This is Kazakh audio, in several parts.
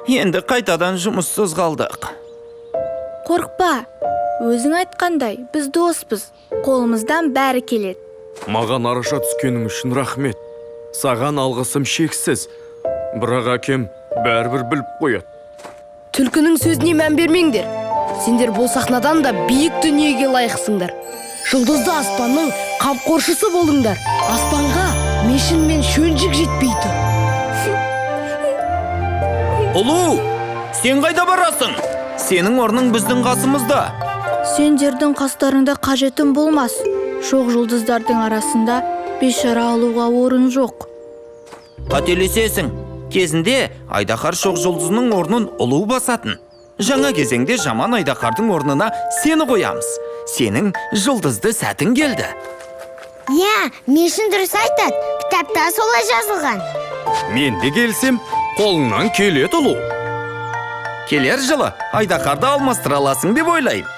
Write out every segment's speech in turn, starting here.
Енді қайтадан жұмыссыз қалдық. Қорқпа, өзің айтқандай, біз доспыз, қолымыздан бәрі келеді. Маған араша түскенің үшін рахмет. Саған алғысым шексіз. Бірақ әкем бәрібір біліп қояды. Түлкінің сөзіне мән бермеңдер. Сендер бұл сахнадан да биік дүниеге лайықсыңдар. Жұлдызды аспанның қамқоршысы болыңдар. Аспанға мешін мен шөнжік жетпейді. Ұлу, сен қайда барасың? Сенің орның біздің қасымызда. Сендердің қастарыңда қажетім болмас. Шоқ жұлдыздардың арасында бейшара алуға орын жоқ. Қателесесің. Кезінде Айдақар шоқ жұлдызының орнын ұлу басатын. Жаңа кезеңде жаман Айдақардың орнына сені қоямыз. Сенің жұлдызды сәтің келді. Мешін дұрыс айтады. Кітапта солай жазылған. Мен де келсем, қолыңнан келеді ұлу. Келер жылы Айдақарды алмастыра аласың деп ойлаймын.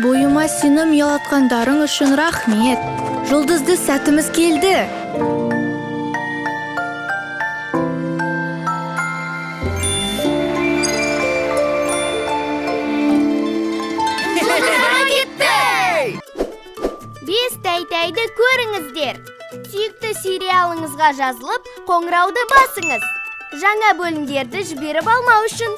Бойыма сенім ұялатқандарың үшін рахмет. Жұлдызды сәтіміз келді. Бес тәйтәйді көріңіздер. Сүйікті сериалыңызға жазылып, қоңырауды басыңыз. Жаңа бөлімдерді жіберіп алмау үшін.